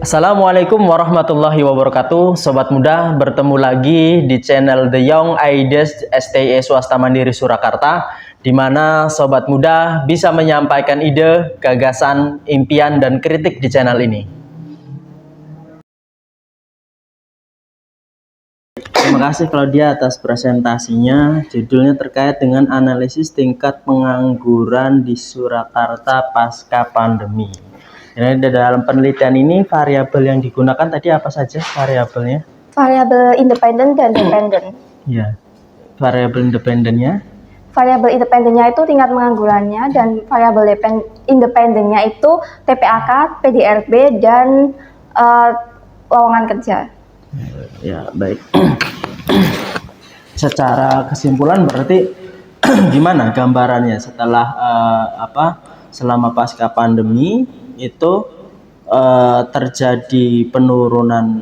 Assalamualaikum warahmatullahi wabarakatuh. Sobat muda, bertemu lagi di channel The Young Ideas STE Swasta Mandiri Surakarta, di mana sobat muda bisa menyampaikan ide, gagasan, impian, dan kritik di channel ini. Terima kasih Claudia atas presentasinya. Judulnya terkait dengan analisis tingkat pengangguran di Surakarta pasca pandemi. Jadi dalam penelitian ini variabel yang digunakan tadi apa saja variabelnya? Variabel independen dan dependen. Ya, variabel independennya? Variabel independennya itu tingkat penganggurannya, dan variabel independennya itu TPAK, PDRB, dan lowongan kerja. Ya, baik. Secara kesimpulan berarti gimana gambarannya setelah selama pasca pandemi itu terjadi penurunan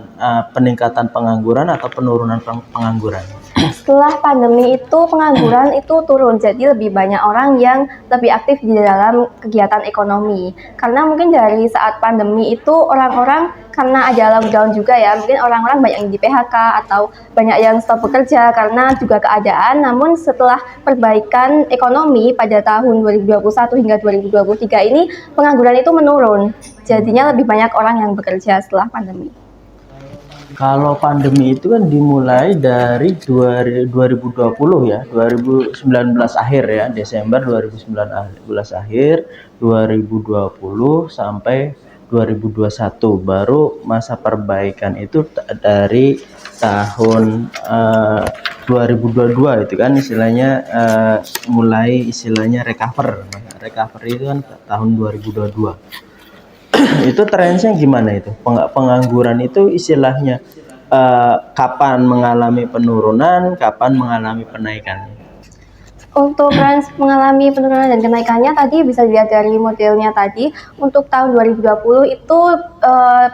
peningkatan pengangguran atau penurunan pengangguran? Setelah pandemi itu pengangguran itu turun, jadi lebih banyak orang yang lebih aktif di dalam kegiatan ekonomi. Karena mungkin dari saat pandemi itu orang-orang, karena ada lockdown juga ya, mungkin orang-orang banyak yang di PHK atau banyak yang stop bekerja karena juga keadaan. Namun setelah perbaikan ekonomi pada tahun 2021 hingga 2023 ini, pengangguran itu menurun. Jadinya lebih banyak orang yang bekerja setelah pandemi. Kalau pandemi itu kan dimulai dari 2020 ya, 2019 akhir ya, Desember 2019 akhir, 2020 sampai 2021. Baru masa perbaikan itu dari tahun 2022 itu kan istilahnya mulai istilahnya recover. Recovery itu kan tahun 2022. Itu trennya gimana itu? Pengangguran itu istilahnya kapan mengalami penurunan, kapan mengalami penaikan? Untuk tren mengalami penurunan dan kenaikannya tadi bisa dilihat dari modelnya tadi. Untuk tahun 2020 itu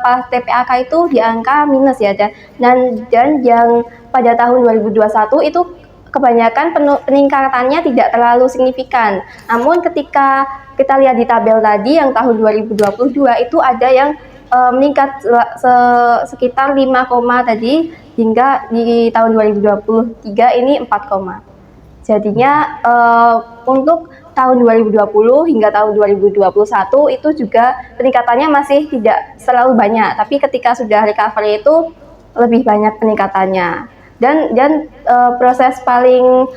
pas TPAK itu di angka minus ya, dan yang pada tahun 2021 itu kebanyakan peningkatannya tidak terlalu signifikan. Namun ketika kita lihat di tabel tadi yang tahun 2022 itu ada yang meningkat sekitar 5, tadi, hingga di tahun 2023 ini 4. Jadinya untuk tahun 2020 hingga tahun 2021 itu juga peningkatannya masih tidak terlalu banyak, tapi ketika sudah recovery itu lebih banyak peningkatannya. Dan proses paling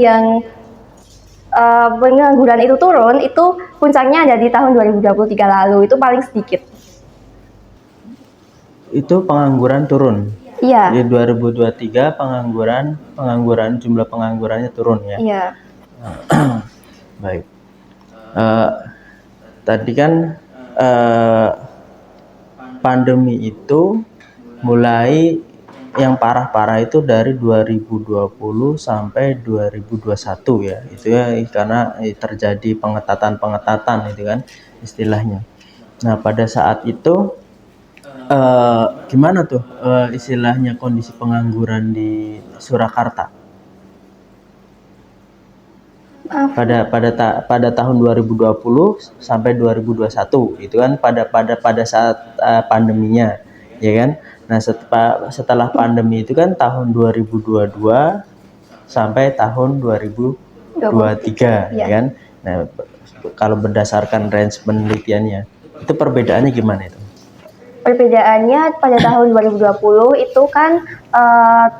yang pengangguran itu turun itu puncaknya ada di tahun 2023 lalu, itu paling sedikit. Itu pengangguran turun. Iya. Di 2023 pengangguran jumlah penganggurannya turun ya. Iya. Baik. Tadi kan pandemi itu mulai yang parah-parah itu dari 2020 sampai 2021 ya. Itu ya karena terjadi pengetatan itu kan istilahnya. Nah, pada saat itu gimana tuh istilahnya kondisi pengangguran di Surakarta? Pada tahun 2020 sampai 2021 itu kan pada saat pandeminya ya kan. Nah, setelah pandemi itu kan tahun 2022 sampai tahun 2023 ya kan. Nah, kalau berdasarkan range penelitiannya itu perbedaannya gimana itu? Perbedaannya pada tahun 2020 itu kan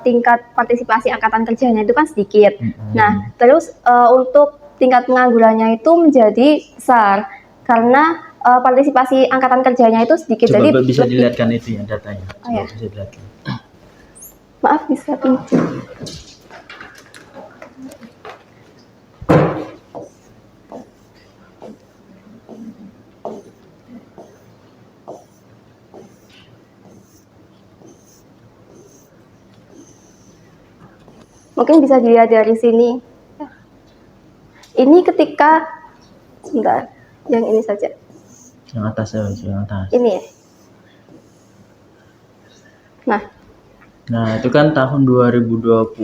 tingkat partisipasi angkatan kerjanya itu kan sedikit. Nah, terus untuk tingkat penganggurannya itu menjadi besar karena partisipasi angkatan kerjanya itu sedikit. Coba jadi bisa dilihatkan itu ya datanya. Oh, ya. Bisa dilihatkan. Maaf, bisa pinjam. Mungkin bisa dilihat dari sini. Ini ketika, sebentar, yang ini saja. Yang atas ya, yang atas. Ini ya. Nah, itu kan tahun 2020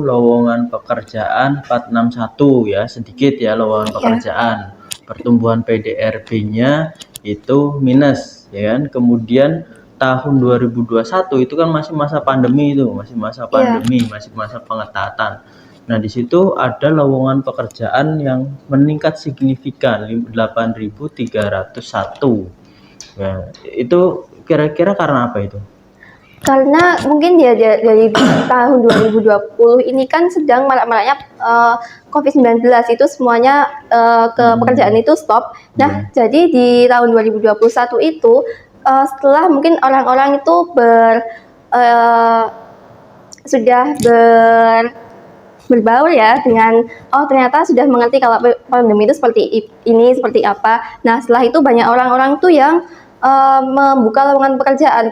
lowongan pekerjaan 461 ya, sedikit ya lowongan pekerjaan. Pertumbuhan PDRB-nya itu minus, ya kan. Kemudian tahun 2021 itu kan masih masa pandemi itu, masih masa pandemi, masih masa pengetatan. Nah, di situ ada lowongan pekerjaan yang meningkat signifikan 8.301. Nah, itu kira-kira karena apa itu? Karena mungkin dari tahun 2020 ini kan sedang marak-maraknya COVID-19, itu semuanya pekerjaan itu stop. Nah, jadi di tahun 2021 itu setelah mungkin orang-orang itu sudah berbaur ya dengan ternyata sudah mengerti kalau pandemi itu seperti ini, seperti apa. Nah, setelah itu banyak orang-orang tuh yang membuka lowongan pekerjaan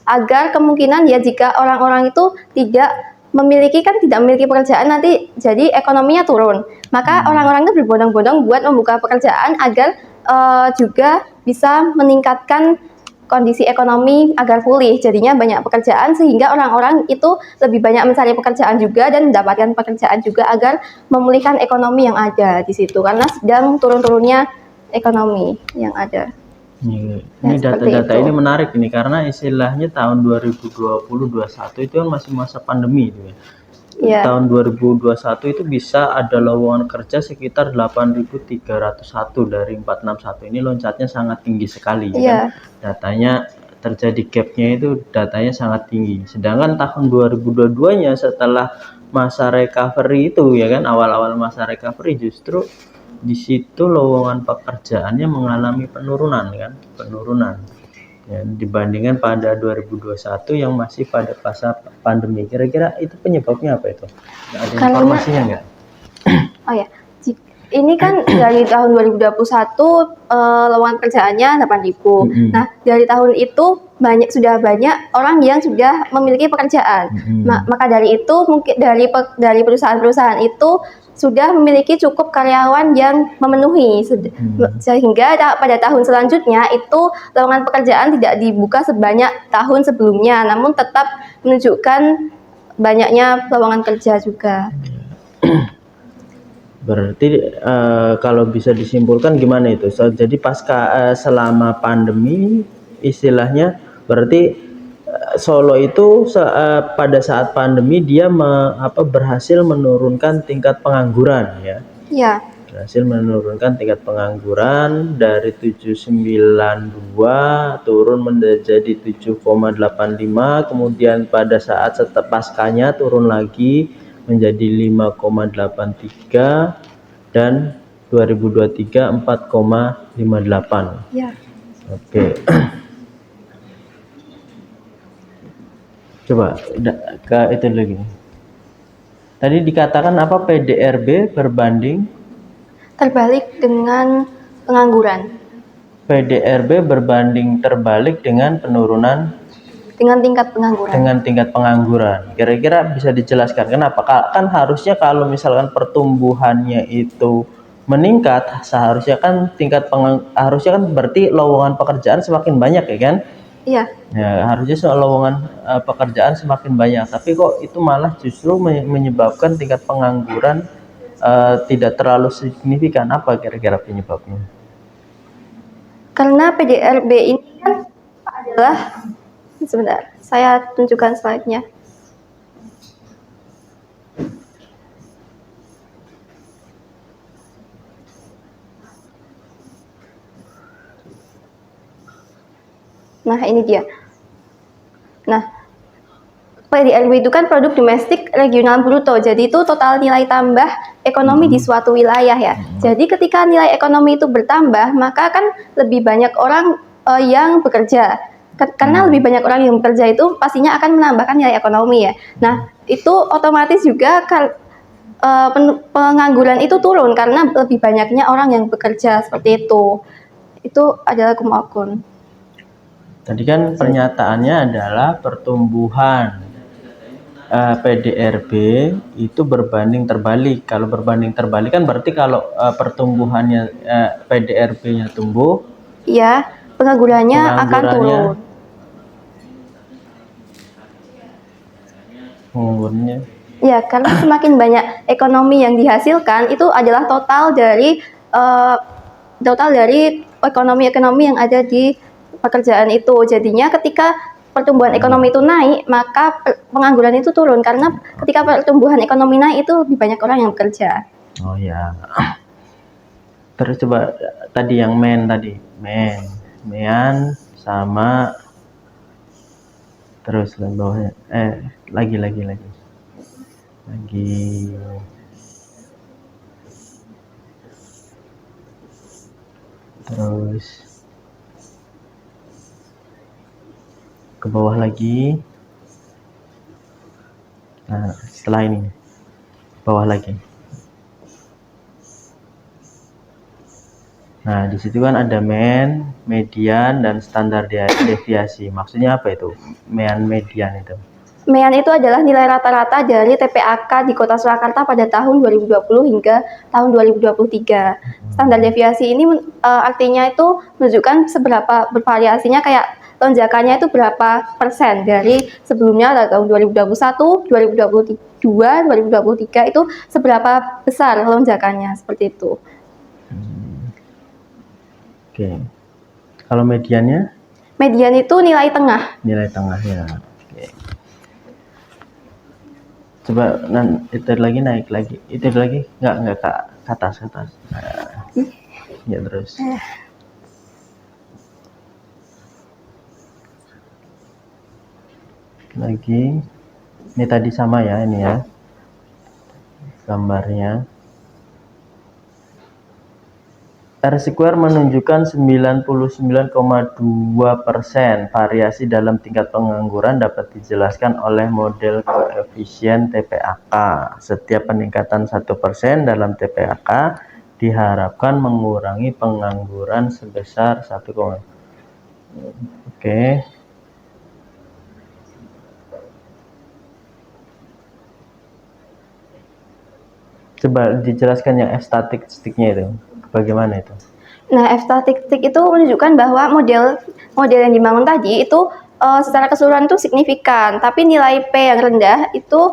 agar kemungkinan ya jika orang-orang itu tidak memiliki pekerjaan, nanti jadi ekonominya turun. Maka orang-orang itu berbondong-bondong buat membuka pekerjaan agar juga bisa meningkatkan kondisi ekonomi agar pulih. Jadinya banyak pekerjaan sehingga orang-orang itu lebih banyak mencari pekerjaan juga dan mendapatkan pekerjaan juga agar memulihkan ekonomi yang ada di situ karena sedang turun-turunnya ekonomi yang ada. Ini data-data ini menarik ini karena istilahnya tahun 2020-21 itu kan masih masa pandemi itu ya. Tahun 2021 itu bisa ada lowongan kerja sekitar 8.301 dari 461. Ini loncatnya sangat tinggi sekali kan. Datanya terjadi gapnya itu datanya sangat tinggi. Sedangkan tahun 2022-nya setelah masa recovery itu ya kan, awal-awal masa recovery justru di situ lowongan pekerjaannya mengalami penurunan ya, dibandingkan pada 2021 yang masih pada masa pandemi. Kira-kira itu penyebabnya apa itu? Ada informasinya nggak? Oh ya, ini kan dari tahun 2021 lowongan pekerjaannya 8.000. Nah, dari tahun itu sudah banyak orang yang sudah memiliki pekerjaan. Maka dari itu mungkin dari perusahaan-perusahaan itu sudah memiliki cukup karyawan yang memenuhi sehingga pada tahun selanjutnya itu lowongan pekerjaan tidak dibuka sebanyak tahun sebelumnya, namun tetap menunjukkan banyaknya lowongan kerja juga. Berarti kalau bisa disimpulkan gimana itu? Jadi pasca selama pandemi istilahnya berarti Solo itu pada saat pandemi dia berhasil menurunkan tingkat pengangguran ya. Iya. Berhasil menurunkan tingkat pengangguran dari 792 turun menjadi 7,85, kemudian pada saat paskanya turun lagi menjadi 5,83 dan 2023 4,58. Ya. Oke. Coba ke itu lagi. Tadi dikatakan apa, PDRB terbalik dengan pengangguran. PDRB berbanding terbalik dengan penurunan tingkat pengangguran. Dengan tingkat pengangguran. Kira-kira bisa dijelaskan kenapa? Kan harusnya kalau misalkan pertumbuhannya itu meningkat, seharusnya kan harusnya kan berarti lowongan pekerjaan semakin banyak ya kan? Iya. Ya, harusnya lowongan pekerjaan semakin banyak, tapi kok itu malah justru menyebabkan tingkat pengangguran tidak terlalu signifikan. Apa kira-kira penyebabnya? Karena PDRB ini kan adalah, sebentar, saya tunjukkan slide-nya. Nah, ini dia. Nah, PDRB itu kan produk domestik regional bruto. Jadi itu total nilai tambah ekonomi di suatu wilayah ya. Jadi ketika nilai ekonomi itu bertambah, maka kan lebih banyak orang yang bekerja. Karena lebih banyak orang yang bekerja itu pastinya akan menambahkan nilai ekonomi ya. Nah, itu otomatis juga pengangguran itu turun karena lebih banyaknya orang yang bekerja, seperti itu. Itu adalah kumakun. Tadi kan pernyataannya adalah pertumbuhan PDRB itu berbanding terbalik. Kalau berbanding terbalik kan berarti kalau pertumbuhannya PDRB-nya tumbuh, iya, penganggurannya akan turun. Penganggurannya. Ya, karena semakin banyak ekonomi yang dihasilkan itu adalah total dari ekonomi-ekonomi yang ada di pekerjaan itu. Jadinya ketika pertumbuhan ekonomi itu naik, maka pengangguran itu turun karena ketika pertumbuhan ekonomi naik itu lebih banyak orang yang bekerja. Oh ya. Terus coba tadi yang mean sama terus bawahnya lagi terus ke bawah lagi. Nah, setelah ini bawah lagi. Nah, di situ kan ada mean, median, dan standar deviasi. Maksudnya apa itu? Mean, median itu. Mean itu adalah nilai rata-rata dari TPAK di Kota Surakarta pada tahun 2020 hingga tahun 2023. Standar deviasi ini artinya itu menunjukkan seberapa bervariasinya, kayak lonjakannya itu berapa persen dari sebelumnya tahun 2021, 2022, 2023 itu seberapa besar lonjakannya, seperti itu. Oke. Kalau mediannya? Median itu nilai tengah. Nilai tengah ya. Oke. Coba itu lagi naik lagi. Itu lagi nggak ke atas. Nah, ya terus. Lagi. Ini tadi sama ya ini ya. Gambarnya. R-square menunjukkan 99,2%. Variasi dalam tingkat pengangguran dapat dijelaskan oleh model koefisien TPAK. Setiap peningkatan 1% dalam TPAK diharapkan mengurangi pengangguran sebesar 1. Oke. Coba dijelaskan yang F-statistiknya itu. Bagaimana itu? Nah, F-statistik itu menunjukkan bahwa model yang dibangun tadi itu secara keseluruhan itu signifikan, tapi nilai P yang rendah itu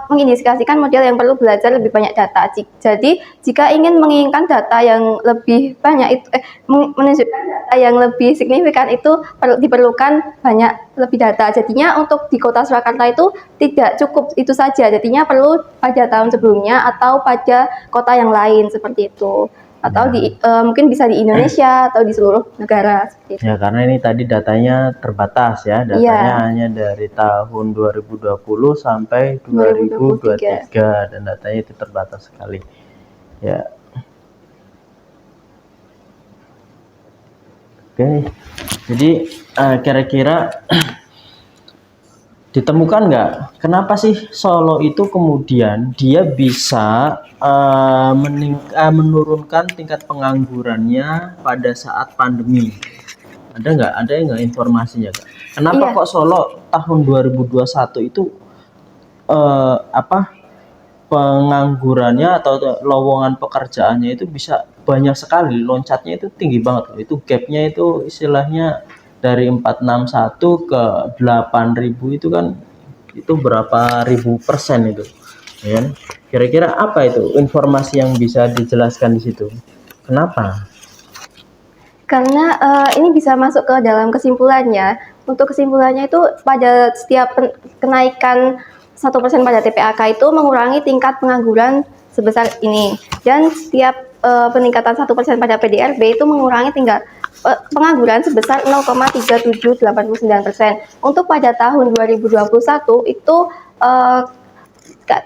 mengindikasikan model yang perlu belajar lebih banyak data. Jadi, jika ingin menginginkan data yang lebih banyak itu menunjukkan data yang lebih signifikan itu diperlukan lebih data. Jadinya untuk di Kota Surakarta itu tidak cukup itu saja. Jadinya perlu pada tahun sebelumnya atau pada kota yang lain, seperti itu. Atau mungkin bisa di Indonesia atau di seluruh negara, seperti itu. Ya, karena ini tadi datanya terbatas ya. Datanya hanya dari tahun 2020 sampai 2023 dan datanya itu terbatas sekali. Ya. Oke. Jadi kira-kira ditemukan nggak kenapa sih Solo itu kemudian dia bisa menurunkan tingkat penganggurannya pada saat pandemi? Ada nggak informasinya, Kak? Kenapa kok Solo tahun 2021 itu penganggurannya atau lowongan pekerjaannya itu bisa banyak sekali, loncatnya itu tinggi banget. Itu gapnya itu istilahnya dari 461 ke 8.000 itu kan itu berapa ribu persen itu, ya kan? Kira-kira apa itu informasi yang bisa dijelaskan di situ? Kenapa? Karena ini bisa masuk ke dalam kesimpulannya. Untuk kesimpulannya itu pada setiap kenaikan 1% pada TPAK itu mengurangi tingkat pengangguran sebesar ini, dan setiap peningkatan 1% pada PDRB itu mengurangi tingkat pengangguran sebesar 0,3789%. Untuk pada tahun 2021 itu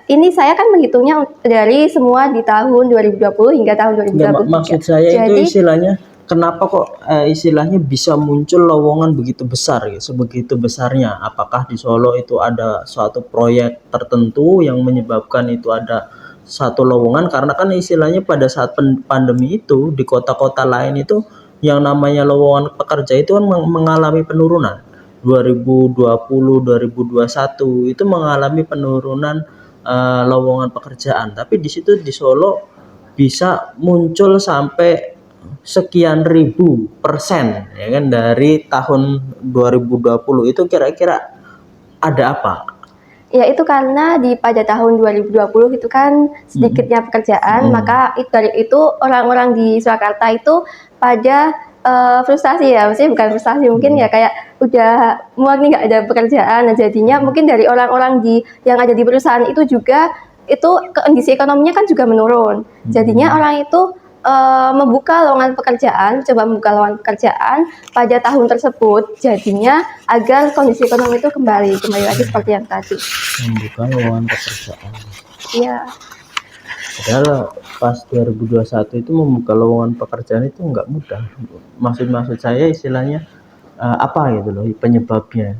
ini saya kan menghitungnya dari semua di tahun 2020 hingga tahun 2023. Maksud saya itu istilahnya kenapa kok istilahnya bisa muncul lowongan begitu besar ya, sebegitu besarnya? Apakah di Solo itu ada suatu proyek tertentu yang menyebabkan itu ada satu lowongan? Karena kan istilahnya pada saat pandemi itu di kota-kota lain itu yang namanya lowongan pekerja itu kan mengalami penurunan. 2020, 2021 itu mengalami penurunan lowongan pekerjaan. Tapi di situ di Solo bisa muncul sampai sekian ribu persen, ya kan, dari tahun 2020 itu. Kira-kira ada apa? Ya itu karena pada tahun 2020 itu kan sedikitnya pekerjaan, maka dari itu orang-orang di Surakarta itu pada frustasi ya, maksudnya bukan frustasi, mungkin ya kayak udah muak nih nggak ada pekerjaan. Nah, jadinya mungkin dari orang-orang yang ada di perusahaan itu juga itu kondisi ekonominya kan juga menurun. Jadinya orang itu membuka lowongan pekerjaan, coba membuka lowongan pekerjaan pada tahun tersebut, jadinya agar kondisi ekonomi itu kembali lagi seperti yang tadi. Membuka lowongan pekerjaan. Iya. Padahal pas 2021 itu membuka lowongan pekerjaan itu nggak mudah. Maksud saya istilahnya apa gitu loh penyebabnya.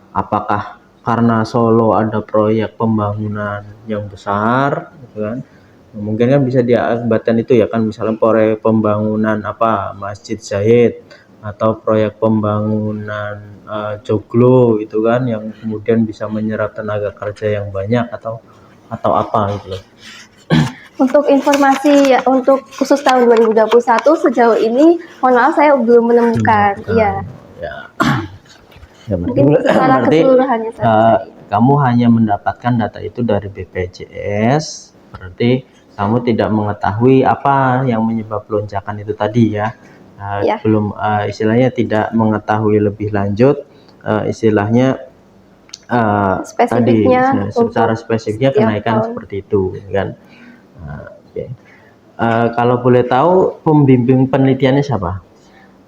Apakah karena Solo ada proyek pembangunan yang besar, gitu kan? Mungkin kan bisa diakibatkan itu ya kan, misalnya proyek pembangunan Masjid Zahid atau proyek pembangunan Joglo itu kan, yang kemudian bisa menyerap tenaga kerja yang banyak atau apa gitu loh. Untuk informasi ya, untuk khusus tahun 2021 sejauh ini mohon maaf saya belum menemukan. Iya. Ya, Mungkin secara keseluruhannya saja. Kamu hanya mendapatkan data itu dari BPJS, berarti kamu tidak mengetahui apa yang menyebab lonjakan itu tadi ya. Ya. Belum istilahnya tidak mengetahui lebih lanjut istilahnya tadi secara spesifiknya kenaikan seperti itu kan. Okay. Kalau boleh tahu pembimbing penelitiannya siapa?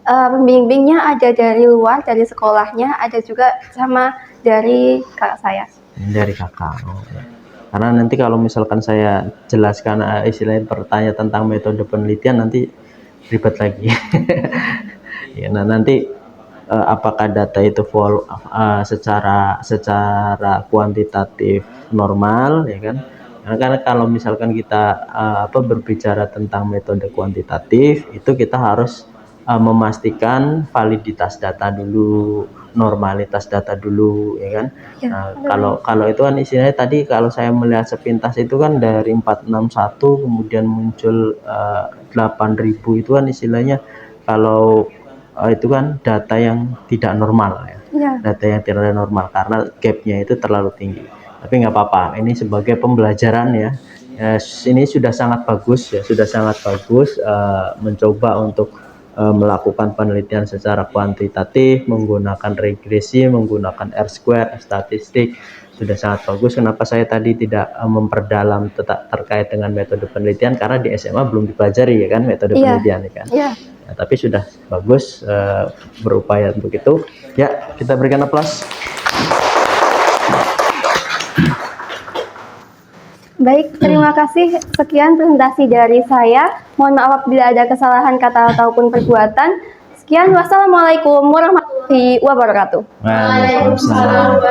Pembimbingnya ada dari luar, dari sekolahnya, ada juga sama dari kakak saya. Dari kakak. Oh, ya. Karena nanti kalau misalkan saya jelaskan istilahnya bertanya tentang metode penelitian nanti ribet lagi. Ya, nah nanti apakah data itu secara kuantitatif normal ya kan? Karena kalau misalkan kita berbicara tentang metode kuantitatif itu kita harus memastikan validitas data dulu, normalitas data dulu ya kan. Kalau itu kan istilahnya tadi kalau saya melihat sepintas itu kan dari 461 kemudian muncul 8.000 itu kan istilahnya kalau itu kan data yang tidak normal ya. Data yang tidak normal karena gapnya itu terlalu tinggi. Tapi nggak apa-apa, ini sebagai pembelajaran ya. Ini sudah sangat bagus ya, mencoba untuk melakukan penelitian secara kuantitatif, menggunakan regresi, menggunakan R-square, statistik, sudah sangat bagus. Kenapa saya tadi tidak memperdalam terkait dengan metode penelitian, karena di SMA belum dipelajari ya kan metode penelitian ya kan. Ya, tapi sudah bagus berupaya untuk itu. Ya, kita berikan aplaus. Baik, terima kasih. Sekian presentasi dari saya. Mohon maaf apabila ada kesalahan kata ataupun perbuatan. Sekian, wassalamualaikum warahmatullahi wabarakatuh. Waalaikumsalam.